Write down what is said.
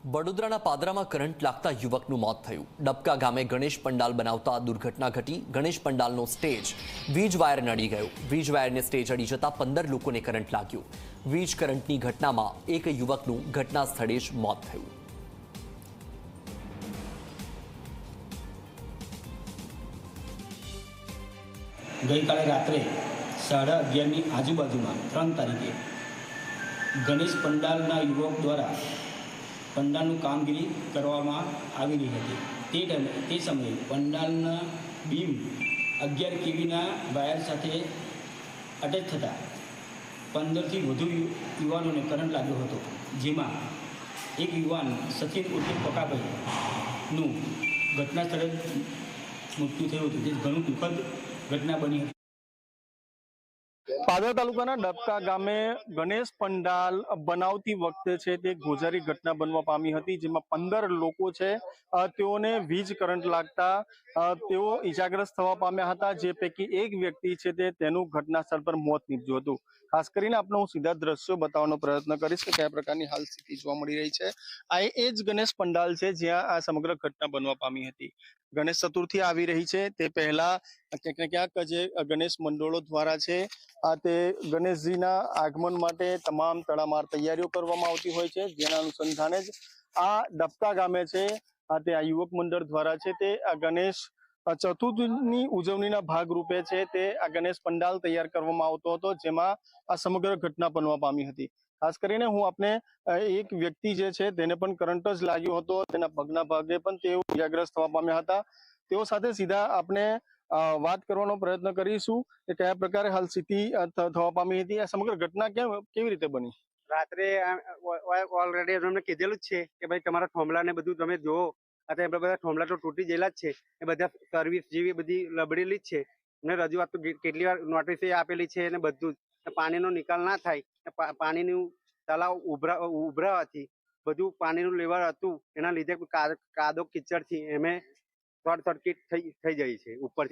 વડોદરાના પાદરામાં કરંટ લાગતા યુવકનું મોત થયું। ડબકા ગામે ગણેશ પંડાલ બનાવતા દુર્ઘટના ઘટી। ગણેશ પંડાલનો સ્ટેજ વીજ વાયર નડી ગયો। વીજ વાયરને સ્ટેજ અડી જતા 15 લોકોને કરંટ લાગ્યો। વીજ કરંટની ઘટનામાં એક યુવકનું ઘટના સ્થળે જ મોત થયું। ગઈકાલે રાત્રે 11:30ની આજુબાજુમાં 3 તારીખે ગણેશ પંડાલના યુવક દ્વારા પંડાલનું કામગીરી કરવામાં આવેલી હતી। તે સમયે પંડાલના બીમ 11 kVના વાયર સાથે અટેચ થતાં 15થી વધુ યુવાનોને કરંટ લાગ્યો હતો, જેમાં એક યુવાન સચિન ઉર્ફે પકાભાઈનું ઘટના સ્થળે મૃત્યુ થયું હતું, જે ઘણું દુઃખદ ઘટના બની હતી। પાદરા તાલુકાના ડબકા ગામે ગણેશ પંડાલ બનાવતી વખતે છે તે ગોઝારી ઘટના બનવા પામી હતી, જેમાં 15 લોકો છે તેઓને વીજ કરંટ લાગતા તેઓ ઈજાગ્રસ્ત થવા પામ્યા હતા, જે પૈકી એક વ્યક્તિ છે તેનું ઘટના સ્થળ પર મોત નીપજ્યું હતું। ખાસ કરીને આપણે હું સીધા દ્રશ્યો બતાવવાનો પ્રયત્ન કરીશ કે કયા પ્રકારની હાલ સ્થિતિ જોવા મળી રહી છે। આ એ જ ગણેશ પંડાલ છે જ્યાં આ સમગ્ર ઘટના બનવા પામી હતી। ગણેશ ચતુર્થી આવી રહી છે તે પહેલા ક્યાંક ને ક્યાંક જે ગણેશ મંડળો દ્વારા છે તે ગણેશજીના આગમન માટે તમામ તડામાર તૈયારીઓ કરવામાં આવતી હોય છે, જેના અનુસંધાને જ આ ડબકા ગામે છે તે આ યુવક મંડળ દ્વારા છે તે આ ગણેશ ચતુર્થીની ઉજવણીના ભાગરૂપે છે તે આ ગણેશ પંડાલ તૈયાર કરવામાં આવતો હતો, જેમાં આ સમગ્ર ઘટના બનવા પામી હતી। ખાસ કરીને હું આપને એક વ્યક્તિ જે છે તેને પણ કરંટ જ લાગ્યો હતો, તેના પગના ભાગે પણ તેઓ ઇજાગ્રસ્ત થવા પામ્યા હતા। તેઓ સાથે સીધા આપણે વાત કરવાનો પ્રયત્ન કરીશું કે કયા પ્રકારે હાલ સ્થિતિ થવા પામી હતી। આ સમગ્ર ઘટના કેવી રીતે બની? રાત્રે ઓલરેડી અમને કીધેલું જ છે કે ભાઈ તમારા થોંભલા ને બધું તમે જોવો, અત્યારે બધા થોંભલા તો તૂટી ગયેલા જ છે, એ બધા સર્વિસ જેવી બધી લબડેલી જ છે અને રજૂઆત તો કેટલી વાર નોટિસ આપેલી છે અને બધું જ પાણીનો નિકાલ ના થાય, પાણીનું તળાવ ઉભરાવાથી બધું પાણીનું લેવલ હતું, એના લીધે કાદો કિચડથી એમે શોર્ટ સર્કિટ થઈ જાય છે ઉપરથી।